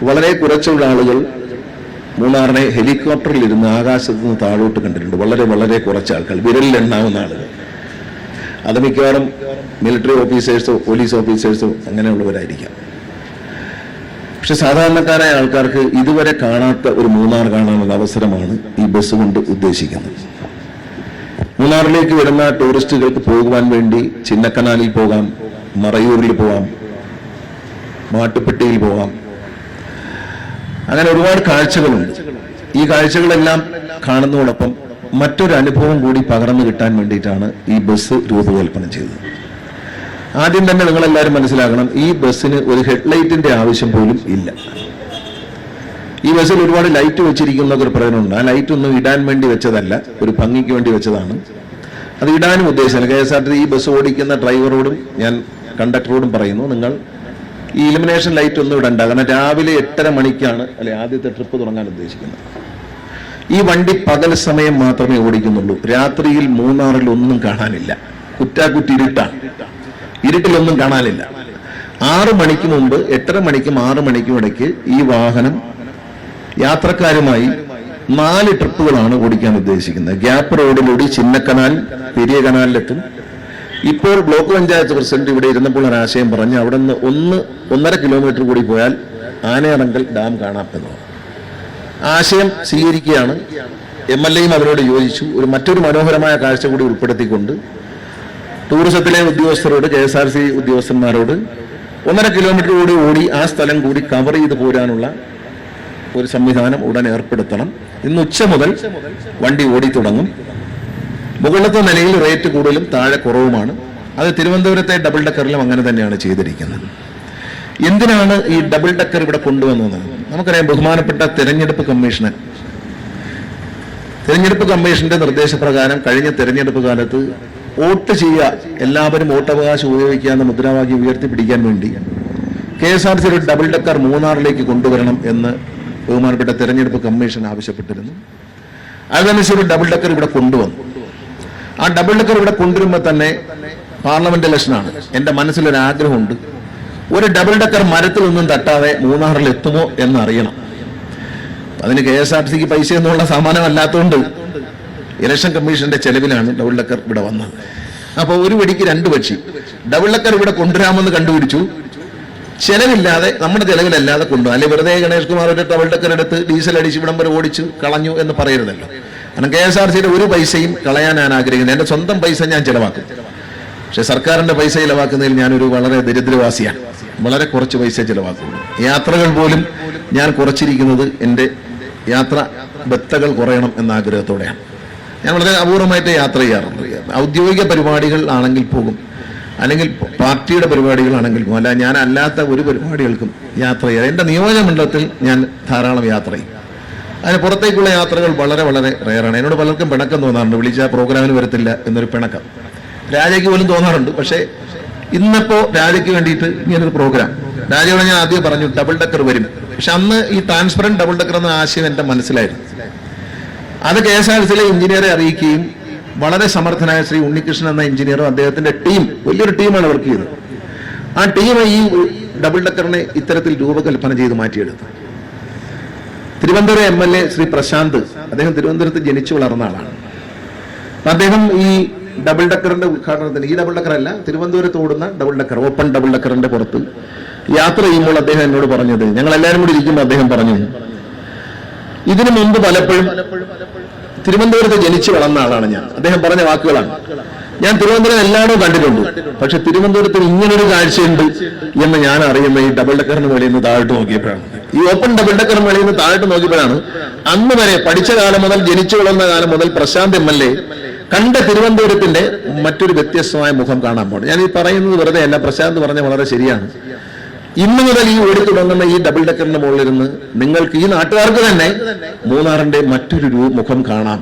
വളരെ കുറച്ചുള്ള ആളുകൾ മൂന്നാറിനെ ഹെലികോപ്റ്ററിൽ ഇരുന്ന് ആകാശത്ത് നിന്ന് താഴോട്ട് കണ്ടിട്ടുണ്ട്. വളരെ വളരെ കുറച്ച് ആൾക്കാർ, വിരലിൽ എണ്ണാവുന്ന ആളുകൾ. അത് മിക്കവാറും മിലിറ്ററി ഓഫീസേഴ്സോ പോലീസ് ഓഫീസേഴ്സോ അങ്ങനെയുള്ളവരായിരിക്കാം. പക്ഷെ സാധാരണക്കാരായ ആൾക്കാർക്ക് ഇതുവരെ കാണാത്ത ഒരു മൂന്നാർ കാണാനുള്ള അവസരമാണ് ഈ ബസ് കൊണ്ട് ഉദ്ദേശിക്കുന്നത്. മൂന്നാറിലേക്ക് വരുന്ന ടൂറിസ്റ്റുകൾക്ക് പോകുവാൻ വേണ്ടി ചിന്നക്കനാലിൽ പോകാം, മറയൂരിൽ പോകാം, മാട്ടുപ്പെട്ടിയിൽ പോകാം. അങ്ങനെ ഒരുപാട് കാഴ്ചകളുണ്ട്. ഈ കാഴ്ചകളെല്ലാം കാണുന്നതോടൊപ്പം മറ്റൊരു അനുഭവം കൂടി പകർന്നു കിട്ടാൻ വേണ്ടിയിട്ടാണ് ഈ ബസ് രൂപകൽപ്പന ചെയ്തത്. ആദ്യം തന്നെ നിങ്ങളെല്ലാവരും മനസ്സിലാക്കണം, ഈ ബസ്സിന് ഒരു ഹെഡ്ലൈറ്റിന്റെ ആവശ്യം പോലും ഇല്ല. ഈ ബസ്സിൽ ഒരുപാട് ലൈറ്റ് വെച്ചിരിക്കുന്ന ഒരു പ്രയോജനമുണ്ട്. ആ ലൈറ്റ് ഒന്നും ഇടാൻ വേണ്ടി വെച്ചതല്ല, ഒരു ഭംഗിക്ക് വേണ്ടി വെച്ചതാണ്. അത് ഇടാനും ഉദ്ദേശിച്ചല്ല. KSRTC ഈ ബസ് ഓടിക്കുന്ന ഡ്രൈവറോടും ഞാൻ കണ്ടക്ടറോടും പറയുന്നു, നിങ്ങൾ ഈ ഇലുമിനേഷൻ ലൈറ്റ് ഒന്നും ഇടണ്ട. കാരണം രാവിലെ 8:30 മണിക്കാണ് ആദ്യത്തെ ട്രിപ്പ് തുടങ്ങാൻ ഉദ്ദേശിക്കുന്നത്. ഈ വണ്ടി പകൽ സമയം മാത്രമേ ഓടിക്കുന്നുള്ളൂ. രാത്രിയിൽ മൂന്നാറിൽ ഒന്നും കാണാനില്ല. കുറ്റാക്കുറ്റി ഇരുട്ടാണ്. ഇരുട്ടിലൊന്നും കാണാനില്ല. 6 മണിക്ക് മുമ്പ് 8:30 മണിക്കും 6 മണിക്കും ഇടയ്ക്ക് ഈ വാഹനം യാത്രക്കാരുമായി 4 ട്രിപ്പുകളാണ് ഓടിക്കാൻ ഉദ്ദേശിക്കുന്നത്. ഗ്യാപ്പ് റോഡിലൂടെ ചിന്നക്കനാൽ, പെരിയ കനാലിലെത്തും. ഇപ്പോൾ ബ്ലോക്ക് പഞ്ചായത്ത് പ്രസിഡന്റ് ഇവിടെ ഇരുന്നപ്പോൾ ഒരു ആശയം പറഞ്ഞ് അവിടെ നിന്ന് 1.5 കിലോമീറ്റർ കൂടി പോയാൽ ആനയറങ്കൽ ഡാം കാണാം എന്നാണ്. ആശയം സ്വീകരിക്കുകയാണ്. MLAയും അവരോട് യോജിച്ചു. മറ്റൊരു മനോഹരമായ കാഴ്ച കൂടി ഉൾപ്പെടുത്തിക്കൊണ്ട് ടൂറിസത്തിലെ ഉദ്യോഗസ്ഥരോട്, KSRTC ഉദ്യോഗസ്ഥന്മാരോട് 1.5 കിലോമീറ്റർ കൂടി ഓടി ആ സ്ഥലം കൂടി കവർ ചെയ്ത് പോരാനുള്ള ഒരു സംവിധാനം ഉടൻ ഏർപ്പെടുത്തണം. ഇന്ന് ഉച്ച മുതൽ വണ്ടി ഓടി തുടങ്ങും. മുകളിലത്തെ നിലയിൽ റേറ്റ് കൂടുതലും താഴെ കുറവുമാണ്. അത് തിരുവനന്തപുരത്തെ ഡബിൾ ഡക്കറിലും അങ്ങനെ തന്നെയാണ് ചെയ്തിരിക്കുന്നത്. എന്തിനാണ് ഈ ഡബിൾ ഡക്കർ ഇവിടെ കൊണ്ടുവന്നത്? നമുക്കറിയാം, ബഹുമാനപ്പെട്ട തെരഞ്ഞെടുപ്പ് കമ്മീഷന്റെ നിർദ്ദേശപ്രകാരം കഴിഞ്ഞ തെരഞ്ഞെടുപ്പ് കാലത്ത് വോട്ട് ചെയ്യുക, എല്ലാവരും വോട്ടവകാശം ഉപയോഗിക്കുക എന്ന മുദ്രാവാക്യം ഉയർത്തിപ്പിടിക്കാൻ വേണ്ടി KSRTC ഒരു ഡബിൾ ഡക്കർ മൂന്നാറിലേക്ക് കൊണ്ടുവരണം എന്ന് ബഹുമാനപ്പെട്ട തെരഞ്ഞെടുപ്പ് കമ്മീഷൻ ആവശ്യപ്പെട്ടിരുന്നു. അതനുസരിച്ച് ഒരു ഡബിൾ ഡക്കർ ഇവിടെ കൊണ്ടുവന്നു. ആ ഡബിൾ ഡക്കർ ഇവിടെ കൊണ്ടുവരുമ്പോൾ തന്നെ പാർലമെന്റ് ഇലക്ഷനാണ്. എൻ്റെ മനസ്സിലൊരു ആഗ്രഹമുണ്ട്, ഒരു ഡബിൾ ഡക്കർ മരത്തിലൊന്നും തട്ടാതെ മൂന്നാറിൽ എത്തുമോ എന്നറിയണം. അതിന് KSRTCക്ക് പൈസ എന്നുള്ള സമ്മാനമല്ലാത്തതുകൊണ്ട് ഇലക്ഷൻ കമ്മീഷന്റെ ചെലവിലാണ് ഡബിൾ ഡക്കർ ഇവിടെ വന്നത്. അപ്പോൾ ഒരു വെടിക്ക് 2 പക്ഷി. ഡബിൾ ഡക്കർ ഇവിടെ കൊണ്ടുവരാമെന്ന് കണ്ടുപിടിച്ചു, ചെലവില്ലാതെ, നമ്മുടെ ചെലവിലല്ലാതെ കൊണ്ടുപോകും. അല്ലെങ്കിൽ വെറുതെ ഗണേഷ് കുമാർ ഒരു ഡബിൾ ഡക്കർ എടുത്ത് ഡീസൽ അടിച്ച് ഇവിടം വരെ ഓടിച്ചു കളഞ്ഞു എന്ന് പറയരുതല്ലോ. കാരണം KSRTCയുടെ ഒരു പൈസയും കളയാൻ ഞാൻ ആഗ്രഹിക്കുന്നത്. എൻ്റെ സ്വന്തം പൈസ ഞാൻ ചിലവാക്കും. പക്ഷെ സർക്കാരിന്റെ പൈസ ചിലവാക്കുന്നതിൽ ഞാനൊരു വളരെ ദരിദ്രവാസിയാണ്. വളരെ കുറച്ച് പൈസ ചിലവാക്കുള്ളൂ. യാത്രകൾ പോലും ഞാൻ കുറച്ചിരിക്കുന്നത് എൻ്റെ യാത്ര ബത്തകൾ കുറയണം എന്ന ആഗ്രഹത്തോടെയാണ്. ഞാൻ വളരെ അപൂർവമായിട്ട് യാത്ര ചെയ്യാറുണ്ട്. ഔദ്യോഗിക പരിപാടികൾ ആണെങ്കിൽ പോകും, അല്ലെങ്കിൽ പാർട്ടിയുടെ പരിപാടികളാണെങ്കിൽ പോകും. അല്ല, ഞാൻ അല്ലാത്ത ഒരു പരിപാടികൾക്കും യാത്ര ചെയ്യാം. എൻ്റെ നിയോജക മണ്ഡലത്തിൽ ഞാൻ ധാരാളം യാത്ര ചെയ്യും. അതിന് പുറത്തേക്കുള്ള യാത്രകൾ വളരെ വളരെ റെയറാണ്. എന്നോട് പലർക്കും പിണക്കം തോന്നാറുണ്ട്, വിളിച്ചാൽ പ്രോഗ്രാമിന് വരത്തില്ല എന്നൊരു പിണക്കം. രാജയ്ക്ക് പോലും തോന്നാറുണ്ട്. പക്ഷേ ഇന്നിപ്പോ രാജയ്ക്ക് വേണ്ടിയിട്ട് ഇങ്ങനൊരു പ്രോഗ്രാം, രാജയോട് ഞാൻ ആദ്യം പറഞ്ഞു ഡബിൾ ഡക്കർ വരും. പക്ഷെ അന്ന് ഈ ട്രാൻസ്പെറന്റ് ഡബിൾ ഡക്കർ എന്ന ആശയം എൻ്റെ മനസ്സിലായിരുന്നു. അത് KSRTCയിലെ എഞ്ചിനീയറെ അറിയിക്കുകയും വളരെ സമർത്ഥനായ ശ്രീ ഉണ്ണികൃഷ്ണൻ എന്ന എഞ്ചിനീയറും അദ്ദേഹത്തിന്റെ ടീം, വലിയൊരു ടീമാണ് വർക്ക് ചെയ്തത്. ആ ടീം ഈ ഡബിൾ ഡക്കറിനെ ഇത്തരത്തിൽ രൂപകൽപ്പന ചെയ്ത് മാറ്റിയെടുത്തു. തിരുവനന്തപുരം MLA ശ്രീ പ്രശാന്ത്, അദ്ദേഹം തിരുവനന്തപുരത്ത് ജനിച്ചു വളർന്ന ആളാണ്. അദ്ദേഹം ഈ ഡബിൾ ഡക്കറിന്റെ ഉദ്ഘാടനത്തിന്, ഈ ഡബിൾ ഡക്കർ അല്ല, തിരുവനന്തപുരത്ത് ഓടുന്ന ഡബിൾ ഡക്കർ, ഓപ്പൺ ഡബിൾ ഡക്കറിന്റെ പുറത്ത് യാത്ര ചെയ്യുമ്പോൾ അദ്ദേഹം എന്നോട് പറഞ്ഞത്, ഞങ്ങൾ എല്ലാവരും കൂടി ഇരിക്കുമ്പോൾ അദ്ദേഹം പറഞ്ഞു, ഇതിനു മുമ്പ് പലപ്പോഴും തിരുവനന്തപുരത്ത് ജനിച്ചു വളർന്ന ആളാണ് ഞാൻ. അദ്ദേഹം പറഞ്ഞ വാക്കുകളാണ്, ഞാൻ തിരുവനന്തപുരം എല്ലായിടവും കണ്ടിട്ടുണ്ട്, പക്ഷെ തിരുവനന്തപുരത്ത് ഇങ്ങനൊരു കാഴ്ചയുണ്ട് എന്ന് ഞാൻ അറിയുന്ന ഈ ഡബിൾ ഡക്കറിന് വെളിയിൽ നിന്ന് താഴോട്ട് നോക്കിയപ്പോഴാണ്, ഈ ഓപ്പൺ ഡബിൾ ഡക്കറിന് വെളിയിൽ നിന്ന് താഴോട്ട് നോക്കിയപ്പോഴാണ് അന്ന് വരെ പഠിച്ച കാലം മുതൽ, ജനിച്ചു വളർന്ന കാലം മുതൽ പ്രശാന്ത് MLA കണ്ട തിരുവനന്തപുരത്തിന്റെ മറ്റൊരു വ്യത്യസ്തമായ മുഖം കാണാൻ പോകണം. ഞാൻ ഈ പറയുന്നത് വെറുതെ അല്ല, പ്രശാന്ത് പറഞ്ഞ വളരെ ശരിയാണ്. ഇന്ന് മുതൽ ഈ ഓടി തുടങ്ങുന്ന ഈ ഡബിൾ ഡക്കറിന്റെ മുകളിലിരുന്ന് നിങ്ങൾക്ക്, ഈ നാട്ടുകാർക്ക് തന്നെ മൂന്നാറിന്റെ മറ്റൊരു മുഖം കാണാം.